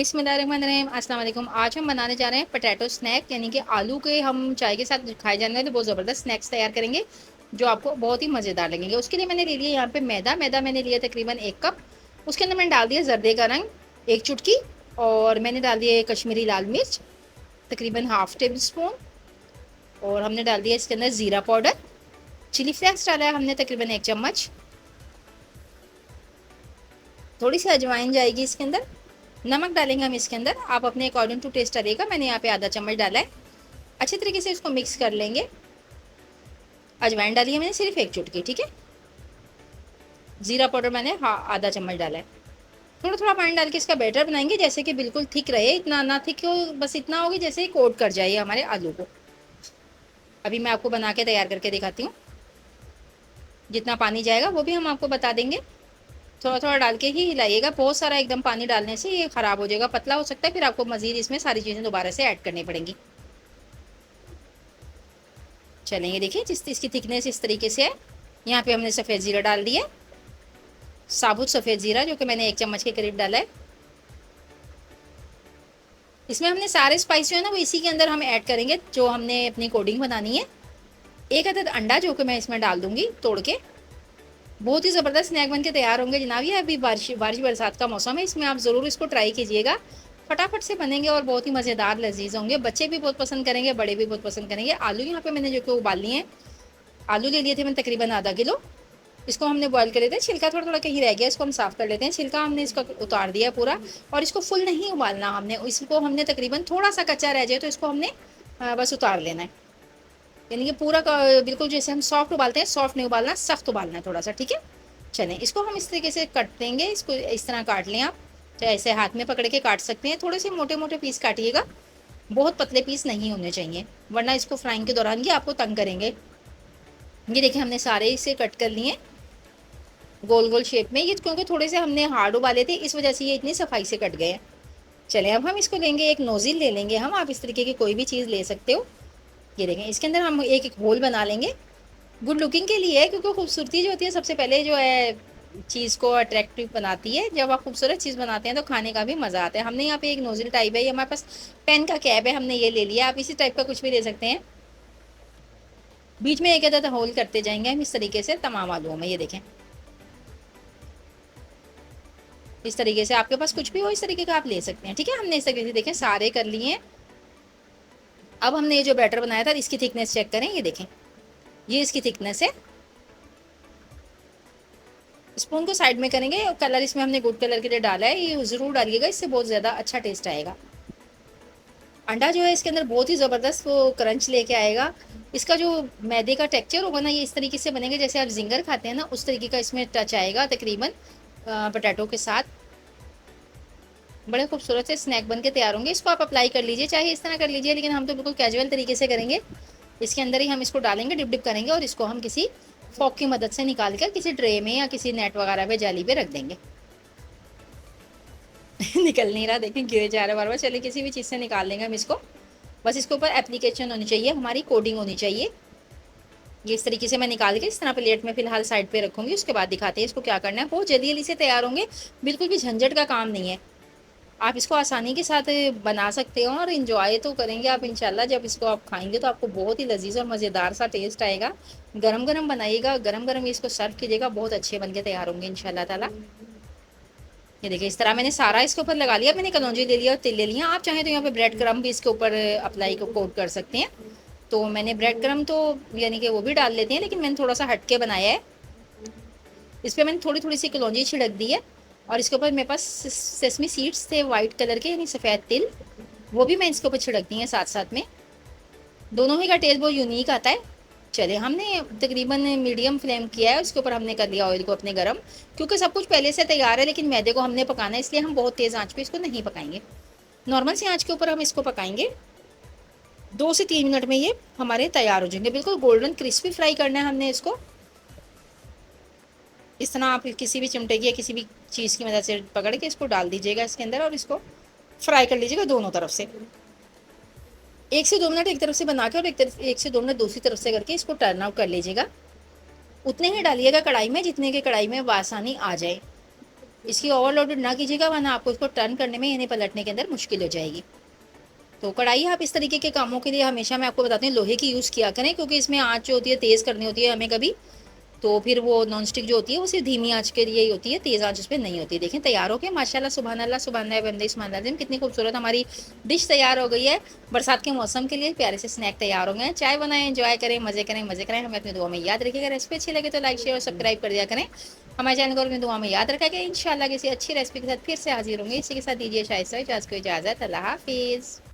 बिस्मिल्लाहिर्रहमानिर्रहीम अस्सलाम वालेकुम। आज हम बनाने जा रहे हैं पोटैटो स्नैक, यानी कि आलू के हम चाय के साथ खाए जाने वाले बहुत ज़बरदस्त स्नैक्स तैयार करेंगे जो आपको बहुत ही मज़ेदार लगेंगे। उसके लिए मैंने ले लिया यहाँ पे मैदा मैंने लिया तकरीबन 1 कप। उसके अंदर मैंने डाल दिया जर्दे का रंग 1 चुटकी, और मैंने डाल दिया कश्मीरी लाल मिर्च तकरीबन ½ टेबल स्पून, और हमने डाल दिया इसके अंदर ज़ीरा पाउडर। चिली फ्लेक्स डाला है हमने तकरीबन 1 चम्मच। थोड़ी सी अजवाइन जाएगी इसके अंदर। नमक डालेंगे हम इसके अंदर, आप अपने अकॉर्डिंग टू टेस्ट डालिएगा। मैंने यहाँ पे ½ चम्मच डाला है। अच्छे तरीके से इसको मिक्स कर लेंगे। अजवाइन डाली है मैंने सिर्फ 1 चुटकी, ठीक है। जीरा पाउडर मैंने ½ चम्मच डाला है। थोड़ा थोड़ा पानी डाल के इसका बैटर बनाएंगे, जैसे कि बिल्कुल थिक रहे, इतना ना थिक हो, बस इतना होगी जैसे ही कोट कर जाए हमारे आलू को। अभी मैं आपको बना के तैयार करके दिखाती हूँ। जितना पानी जाएगा वो भी हम आपको बता देंगे। थोड़ा थोड़ा डाल के ही हिलाइएगा, बहुत सारा एकदम पानी डालने से ये ख़राब हो जाएगा, पतला हो सकता है, फिर आपको मज़ीद इसमें सारी चीज़ें दोबारा से ऐड करनी पड़ेंगी। चलेंगे, देखिए जिस इसकी थिकनेस इस तरीके से है। यहाँ पे हमने सफ़ेद ज़ीरा डाल दिया, साबुत सफ़ेद ज़ीरा, जो कि मैंने 1 चम्मच के करीब डाला है। इसमें हमने सारे स्पाइस जो है ना वो इसी के अंदर हम ऐड करेंगे, जो हमने अपनी कोडिंग बनानी है। 1 अदद अंडा जो कि मैं इसमें डाल दूँगी तोड़ के। बहुत ही ज़बरदस्त स्नैक बन के तैयार होंगे जनाब। ये अभी बारिश बरसात का मौसम है, इसमें आप ज़रूर इसको ट्राई कीजिएगा। फटाफट से बनेंगे और बहुत ही मज़ेदार लजीज होंगे। बच्चे भी बहुत पसंद करेंगे, बड़े भी बहुत पसंद करेंगे। आलू यहाँ पे मैंने जो कि उबाल लिए हैं, आलू ले लिए थे मैंने तकरीबन ½ किलो। इसको हमने बॉईल कर लेते हैं, छिलका थोड़ा थोड़ा कहीं रह गया, इसको हम साफ़ कर लेते हैं। छिलका हमने इसका उतार दिया पूरा, और इसको फुल नहीं उबालना हमने, इसको हमने तकरीबन थोड़ा सा कच्चा रह जाए तो इसको हमने बस उतार लेना है। यानी कि पूरा बिल्कुल जैसे हम सॉफ्ट उबालते हैं, सॉफ्ट नहीं उबालना, सख्त उबालना है थोड़ा सा, ठीक है। चलें, इसको हम इस तरीके से कट देंगे। इसको इस तरह काट लें आप, चाहे ऐसे हाथ में पकड़ के काट सकते हैं। थोड़े से मोटे मोटे पीस काटिएगा, बहुत पतले पीस नहीं होने चाहिए, वरना इसको फ्राइंग के दौरान ये आपको तंग करेंगे। ये देखिए हमने सारे इसे कट कर लिए गोल गोल शेप में। ये क्योंकि थोड़े से हमने हार्ड उबाले थे, इस वजह से ये इतनी सफाई से कट गए हैं। चलें, अब हम इसको लेंगे, एक नोजिल ले लेंगे हम, आप इस तरीके की कोई भी चीज़ ले सकते हो। ये देखें, इसके अंदर हम एक एक होल बना लेंगे। गुड लुकिंग के लिए है, क्योंकि खूबसूरती जो होती है सबसे पहले जो है चीज़ को अट्रैक्टिव बनाती है। जब आप खूबसूरत चीज़ बनाते हैं तो खाने का भी मज़ा आता है। हमने यहाँ पे एक नोजल टाइप है, ये हमारे पास पेन का कैप है, हमने ये ले लिया। आप इसी टाइप का कुछ भी ले सकते हैं। बीच में एक अदद होल करते जाएंगे हम इस तरीके से तमाम आलूओं में। ये देखें, इस तरीके से आपके पास कुछ भी हो इस तरीके का आप ले सकते हैं, ठीक है। हमने इस तरीके से देखें सारे कर लिए हैं। अब हमने ये जो बैटर बनाया था इसकी थिकनेस चेक करें। ये देखें, ये इसकी थिकनेस है। स्पून को साइड में करेंगे। कलर इसमें हमने गुड कलर के लिए डाला है, ये ज़रूर डालिएगा, इससे बहुत ज़्यादा अच्छा टेस्ट आएगा। अंडा जो है इसके अंदर बहुत ही ज़बरदस्त वो क्रंच लेके आएगा। इसका जो मैदे का टेक्सचर होगा ना, ये इस तरीके से बनेगा जैसे आप जिंगर खाते हैं ना, उस तरीके का इसमें टच आएगा तकरीबन पोटैटो के साथ। बड़े खूबसूरत से स्नैक बन के तैयार होंगे। इसको आप अप्लाई कर लीजिए, चाहे इस तरह कर लीजिए, लेकिन हम तो बिल्कुल कैजुअल तरीके से करेंगे। इसके अंदर ही हम इसको डालेंगे, डिप डिप करेंगे, और इसको हम किसी फॉक की मदद से निकाल कर किसी ट्रे में या किसी नेट वगैरह पे जाली पे रख देंगे। निकल नहीं रहा, देखें गिरे जा रहा है बार बार। चलिए, किसी भी चीज़ से निकाल लेंगे हम इसको। बस इसके ऊपर एप्लीकेशन होनी चाहिए, हमारी कोडिंग होनी चाहिए। ये इस तरीके से मैं निकाल के इस तरह प्लेट में फ़िलहाल साइड पे रखूँगी, उसके बाद दिखाते हैं इसको क्या करना है। बहुत जल्दी जल्दी से तैयार होंगे, बिल्कुल भी झंझट का काम नहीं है। आप इसको आसानी के साथ बना सकते हो और इंजॉय तो करेंगे आप इंशाल्लाह। जब इसको आप खाएंगे तो आपको बहुत ही लजीज और मज़ेदार सा टेस्ट आएगा। गरम गरम बनाइएगा, गरम गरम इसको सर्व कीजिएगा, बहुत अच्छे बन के तैयार होंगे इंशाल्लाह ताला। ये देखिए, इस तरह मैंने सारा इसके ऊपर लगा लिया। मैंने कलौंजी ले लिया और तिल ले लिया। आप चाहें तो यहाँ पे ब्रेड क्रम्ब भी इसके ऊपर अप्लाई को कोट कर सकते हैं। तो मैंने ब्रेड क्रम्ब तो यानी कि वो भी डाल लेते हैं, लेकिन मैंने थोड़ा सा हटके बनाया है। इस पर मैंने थोड़ी थोड़ी सी कलौंजी छिड़क दी है, और इसके ऊपर मेरे पास सेसमी सीड्स थे वाइट कलर के, यानी सफ़ेद तिल, वो भी मैं इसके ऊपर छिड़क दी है साथ साथ में। दोनों ही का टेस्ट बहुत यूनिक आता है। चलिए, हमने तकरीबन मीडियम फ्लेम किया है, उसके ऊपर हमने कर लिया ऑयल को अपने गरम, क्योंकि सब कुछ पहले से तैयार है, लेकिन मैदे को हमने पकाना है, इसलिए हम बहुत तेज़ आंच पे इसको नहीं पकाएंगे। नॉर्मल सी आंच के ऊपर हम इसको पकाएंगे। 2 से 3 मिनट में ये हमारे तैयार हो जाएंगे। बिल्कुल गोल्डन क्रिस्पी फ्राई करना है हमने इसको। इस तरह आप किसी भी चिमटे की या किसी भी चीज़ की मदद से पकड़ के इसको डाल दीजिएगा इसके अंदर, और इसको फ्राई कर लीजिएगा दोनों तरफ से। 1 से 2 मिनट एक तरफ से बना के, और 1 से 2 मिनट दूसरी तरफ से करके इसको टर्न आउट कर लीजिएगा। उतने ही डालिएगा कढ़ाई में जितने के कढ़ाई में आसानी आ जाए। इसकी ओवरलोडेड ना कीजिएगा, वरना आपको इसको टर्न करने में यानी पलटने के अंदर मुश्किल हो जाएगी। तो कढ़ाई आप इस तरीके के कामों के लिए हमेशा मैं आपको बताती हूँ लोहे की यूज़ किया करें, क्योंकि इसमें आँच जो होती है तेज़ करनी होती है हमें कभी, तो फिर वो नॉन स्टिक जो होती है वो सिर्फ धीमी आंच के लिए ही होती है, तेज़ आंच उस पर नहीं होती है। देखें तैयार हो गया माशाल्लाह, सुभान अल्लाह सुभान अल्लाह बंदे सुभान अल्लाह, कितनी खूबसूरत हमारी डिश तैयार हो गई है। बरसात के मौसम के लिए प्यारे से स्नैक तैयार हो गए हैं। चाय बनाएं, एंजॉय करें, मजे करें, मजे करें। हमें अपनी दुआ में याद रखिएगा। रेसिपी अच्छी लगे तो लाइक शेयर और सब्सक्राइब कर दिया करें। हमारे चैनल को अपनी दुआ में याद रखा गया। इंशाल्लाह किसी अच्छी रेसिपी के साथ फिर से हाजिर होंगे। इसी के साथ दीजिए शायद आज को इजाज़त। अल्लाह हाफिज़।